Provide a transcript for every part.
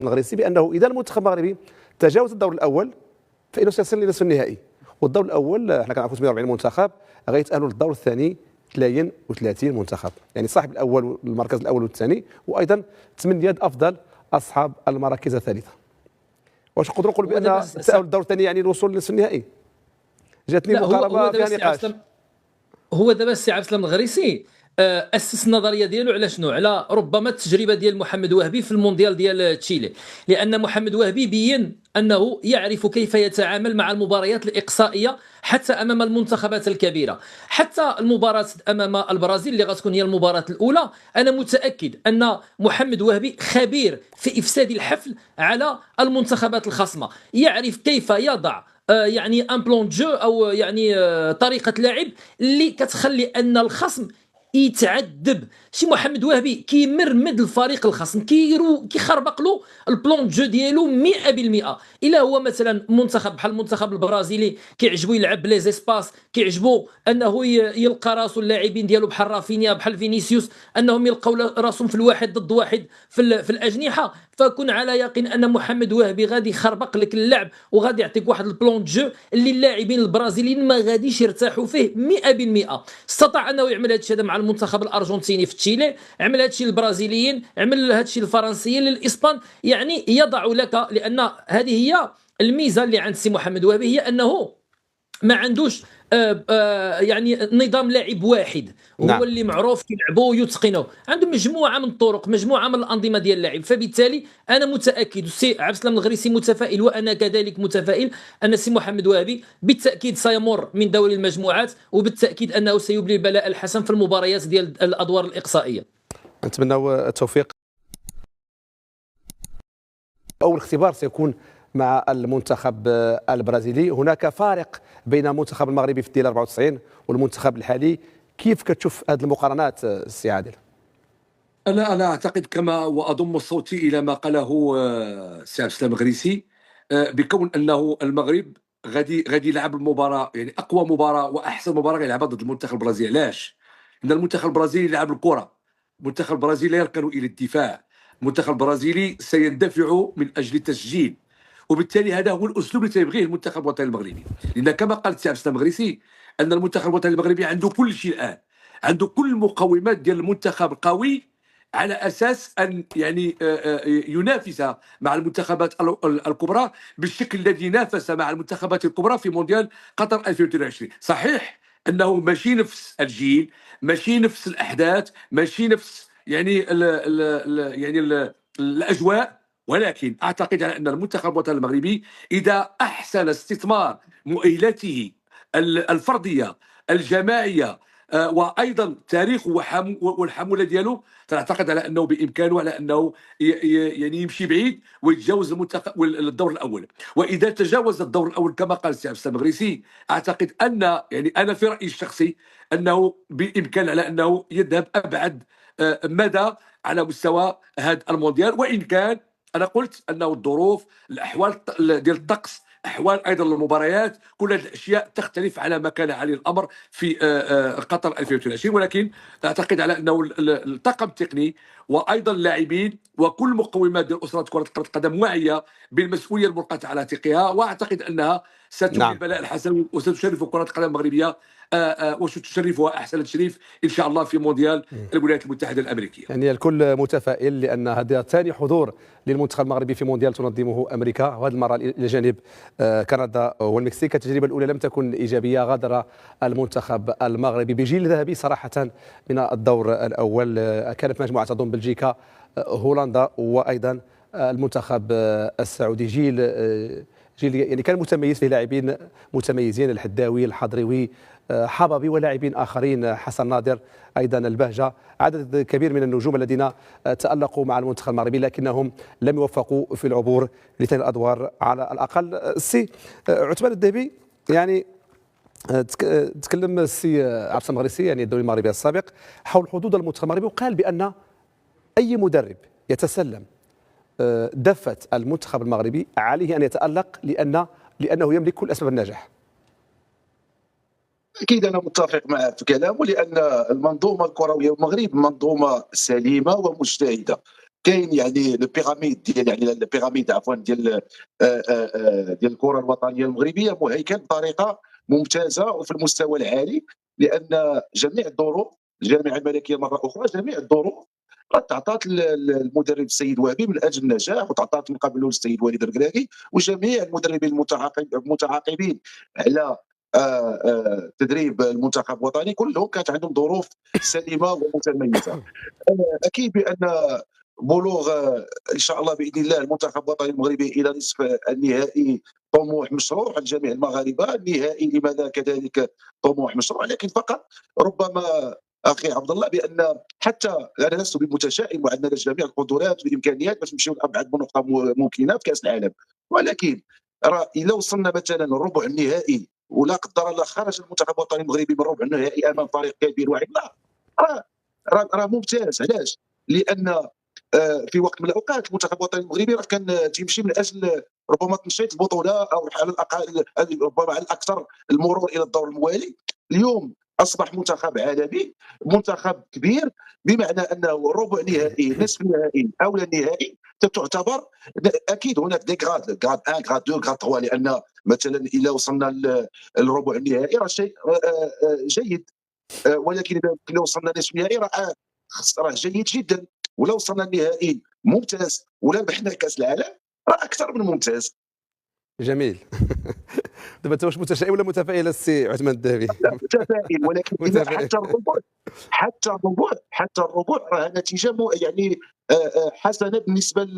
الغريسي بانه اذا المنتخب المغربي تجاوز الدور الاول فانه سيصل لنصف النهائي، والدور الاول احنا كنعرفوا 48 منتخب غيتاهلوا للدور الثاني 32 منتخب، يعني صاحب الاول المركز الاول والثاني وايضا 8 افضل اصحاب المراكز الثالثه. واش نقدروا نقولوا بان التاهل للدور الثاني يعني الوصول لنصف النهائي؟ جاتني مقاربه فيها نقاش. هو دابا السي عبد السلام الغريسي اسس النظريه ديالو على شنو؟ على ربما التجربه ديال محمد وهبي في المونديال ديال تشيلي، لان محمد وهبي بين انه يعرف كيف يتعامل مع المباريات الاقصائيه حتى امام المنتخبات الكبيره، حتى المباراه امام البرازيل اللي غتكون هي المباراه الاولى. انا متاكد ان محمد وهبي خبير في افساد الحفل على المنتخبات الخصمه، يعرف كيف يضع يعني ان بلون جو او يعني طريقه لعب اللي كتخلي ان الخصم يتعذب. شي محمد وهبي كيمرمد الفريق الخصم، كيخربق له البلون جو ديالو 100%. الا هو مثلا منتخب بحال المنتخب البرازيلي كيعجبو يلعب لي زيسباس، كيعجبو انه يلقى راسو اللاعبين ديالو بحال رافينيا بحال فينيسيوس انهم يلقاو راسهم في الواحد ضد واحد في الاجنحه، فكن على يقين ان محمد وهبي غادي يخربق لك اللعب وغادي يعطيك واحد البلون جو اللي اللاعبين البرازيليين ما غاديش يرتاحوا فيه 100%. استطاع انه يعمل هذا الشيء مع المنتخب الارجنتيني في تشيلي، عمل هذا الشيء للبرازيليين، عمل هذا الشيء للفرنسيين، للاسبان. يعني يضع لك، لان هذه هي الميزه اللي عند سي محمد وهبي، هي انه ما عندوش يعني نظام لاعب واحد هو نعم. اللي معروف كيلعبوا ويتقنوا، عنده مجموعه من الطرق، مجموعه من الانظمه ديال اللعب. فبالتالي انا متاكد السي عبد السلام الغريسي متفائل وانا كذلك متفائل ان السي محمد وهبي بالتاكيد سيمر من دوري المجموعات، وبالتاكيد انه سيبلي البلاء الحسن في المباريات ديال الادوار الاقصائيه. نتمنى التوفيق. أول اختبار سيكون مع المنتخب البرازيلي. هناك فارق بين المنتخب المغربي في ديال 94 والمنتخب الحالي، كيف كتشوف هذه المقارنات السي عادل؟ انا اعتقد كما واضم صوتي الى ما قاله السي عبد السلام الغريسي، بكون انه المغرب غادي يلعب المباراه، يعني اقوى مباراه واحسن مباراه غيلعبها ضد المنتخب البرازيلي. علاش؟ لان المنتخب البرازيلي يلعب الكره، المنتخب البرازيلي يركن الى الدفاع، المنتخب البرازيلي سيندفع من اجل التسجيل، وبالتالي هذا هو الاسلوب اللي تيبغيه المنتخب الوطني المغربي. لان كما قال السي عبد السلام الغريسي ان المنتخب الوطني المغربي عنده كل شيء الان، عنده كل المقومات ديال المنتخب قوي على اساس ان يعني ينافس مع المنتخبات الكبرى بالشكل الذي نافس مع المنتخبات الكبرى في مونديال قطر 2022. صحيح انه ماشي نفس الجيل، ماشي نفس الاحداث، ماشي نفس يعني الاجواء، ولكن اعتقد على ان المنتخب الوطني المغربي اذا احسن استثمار مؤهلاته الفرديه الجماعيه وايضا تاريخه والحموله ديالو، تعتقد على انه بامكانه على انه يعني يمشي بعيد ويتجاوز المنتخب الدور الاول. واذا تجاوز الدور الاول كما قال السي عبد السلام الغريسي، اعتقد ان يعني انا في رايي الشخصي انه بامكان على انه يذهب ابعد مدى على مستوى هذا المونديال. وان كان انا قلت انه الظروف، الاحوال ديال الطقس، احوال ايضا المباريات، كل هذه الاشياء تختلف على ما كان عليه الامر في قطر 2022. ولكن اعتقد على انه الطاقم التقني وايضا اللاعبين وكل مقومات ديال اسره كره القدم واعيه بالمسؤوليه الملقاه على عاتقها، واعتقد انها ستبني البلاء الحسن وستشرف كره القدم المغربيه وستشرفها احسن تشريف ان شاء الله في مونديال الولايات المتحده الامريكيه. يعني الكل متفائل لان هذا ثاني حضور للمنتخب المغربي في مونديال تنظمه امريكا، وهذه المره الى جانب كندا والمكسيك. التجربه الاولى لم تكن ايجابيه، غادر المنتخب المغربي بجيل ذهبي صراحه من الدور الاول. كانت مجموعه تضم بلجيكا، هولندا، وايضا المنتخب السعودي. جيل يعني كان متميز فيه لاعبين متميزين، الحداوي، الحضريوي، حبابي، ولاعبين اخرين، حسن ناظر، ايضا البهجه، عدد كبير من النجوم الذين تالقوا مع المنتخب المغربي لكنهم لم يوفقوا في العبور لثاني الادوار على الاقل. السي عثمان الذهبي، يعني تكلم السي عبد السلام الغريسي يعني الدوري المغربي السابق حول حظوظ المنتخب المغربي، وقال بان اي مدرب يتسلم دفة المنتخب المغربي عليه ان يتالق لانه يملك كل اسباب النجاح. اكيد انا متفق معه في كلامه، لان المنظومه الكرويه المغرب منظومه سليمه ومجتهده، كاين يعني البيراميد ديال يعني البيراميد عفوا ديال الكره الوطنيه المغربيه مهيكل بطريقه ممتازه وفي المستوى العالي، لان جميع الظروف، الجامعه الملكيه مره اخرى جميع الظروف قد تعطات المدرب السيد وهبي من اجل النجاح، وتعطات من قبله السيد وليد الركراكي وجميع المدربين المتعاقبين على تدريب المنتخب الوطني، كلهم كانت عندهم ظروف سليمه ومتميزه. اكيد بان بلوغ ان شاء الله باذن الله المنتخب الوطني المغربي الى نصف النهائي طموح مشروع لجميع المغاربه، النهائي لماذا كذلك طموح مشروع، لكن فقط ربما اخي عبد الله بان حتى انا لست بمتشائم وعندنا جميع القدرات والامكانيات باش نمشيو لابعد من نقطه ممكنه في كاس العالم، ولكن الا وصلنا مثلا الربع النهائي ولا قدر الله خرج المنتخب الوطني المغربي من ربع النهائي امام فريق كبير وعملاق، راه ممتاز. علاش؟ لان في وقت من الاوقات المنتخب الوطني المغربي راه كان تيمشي من اجل ربما تنشيط البطوله او على الاقل ربما على الاكثر المرور الى الدور الموالي. اليوم اصبح منتخب عالمي، منتخب كبير، بمعنى انه ربع نهائي، نصف نهائي او النهائي تعتبر اكيد هناك دي غراد 1 غراد 2 غراد 3، لان مثلا الى وصلنا للربع النهائي راه شيء جيد، ولكن اذا وصلنا نصف النهائي راه جيد جدا، ولو وصلنا النهائي ممتاز، ولا ربحنا كاس العالم راه اكثر من ممتاز. جميل. دابا انت واش متشائم ولا متفائل السي عثمان الذهبي؟ لا متفائل، ولكن حتى الربع راه نتيجه يعني حسنه بالنسبه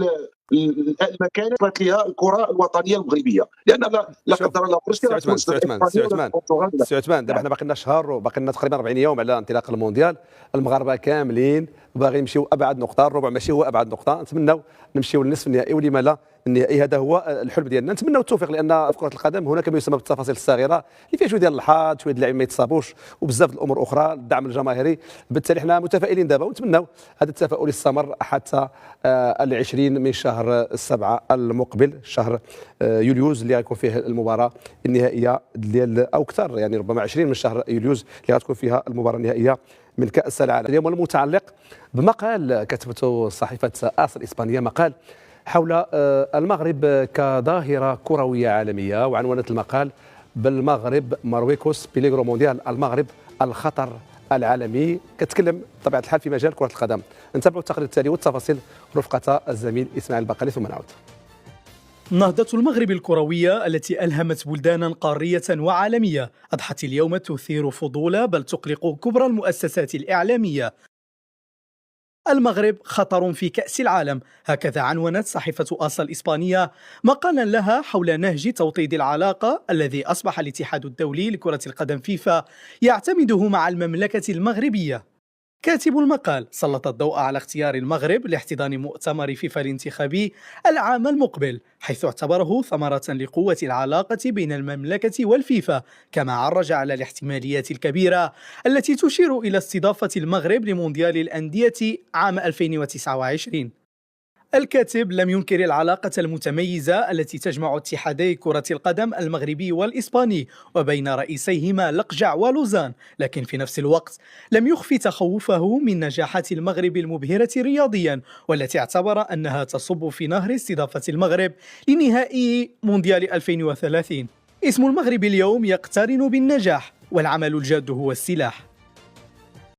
للمكانه اللي لها الكره الوطنيه المغربيه، لان لا قدر الله سي عثمان دابا حنا باقي لنا شهر وباقي لنا تقريبا 40 يوم على انطلاق المونديال، المغاربه كاملين باغيين يمشيو ابعد نقطه، الربع ماشي هو ابعد نقطه، نتمناو نمشيو للنصف النهائي، ولما لا النهائي، هذا هو الحلم ديالنا. نتمنوا التوفيق، لان في كره القدم هناك ما يسمى بالتفاصيل الصغيره اللي فيها شويه ديال الحظ، شويه اللاعبين ما يتصابوش، وبزاف الامور اخرى، الدعم الجماهيري. بالتالي حنا متفائلين دابا ونتمنوا هذا التفاؤل يستمر حتى 20 من شهر 7 المقبل، شهر يوليوز اللي غيكون فيه المباراه النهائيه ديال، او اكثر يعني ربما 20 من شهر يوليوز اللي غتكون فيها المباراه النهائيه من كاس العالم. اليوم المتعلق بمقال كتبته صحيفه آس الاسبانيه، مقال حول المغرب كظاهره كرويه عالميه، وعنونت المقال بالمغرب مارويكوس بيليغرو مونديال، المغرب الخطر العالمي. كتكلم بطبيعه الحال في مجال كره القدم. نتابعوا التقرير التالي والتفاصيل رفقه الزميل اسماعيل البقالي ثم نعود. نهضة المغرب الكروية التي ألهمت بلدانا قارية وعالمية أضحت اليوم تثير فضول بل تقلق كبرى المؤسسات الإعلامية. المغرب خطر في كأس العالم، هكذا عنونت صحيفة آس الإسبانية مقالا لها حول نهج توطيد العلاقة الذي أصبح الاتحاد الدولي لكرة القدم فيفا يعتمده مع المملكة المغربية. كاتب المقال سلط الضوء على اختيار المغرب لاحتضان مؤتمر فيفا الانتخابي العام المقبل، حيث اعتبره ثمرة لقوة العلاقة بين المملكة والفيفا، كما عرج على الاحتماليات الكبيرة التي تشير إلى استضافة المغرب لمونديال الأندية عام 2029. الكاتب لم ينكر العلاقة المتميزة التي تجمع اتحادي كرة القدم المغربي والإسباني وبين رئيسيهما لقجع ولوزان، لكن في نفس الوقت لم يخفي تخوفه من نجاحات المغرب المبهرة رياضيا، والتي اعتبر أنها تصب في نهر استضافة المغرب لنهائي مونديال 2030. اسم المغرب اليوم يقترن بالنجاح، والعمل الجاد هو السلاح.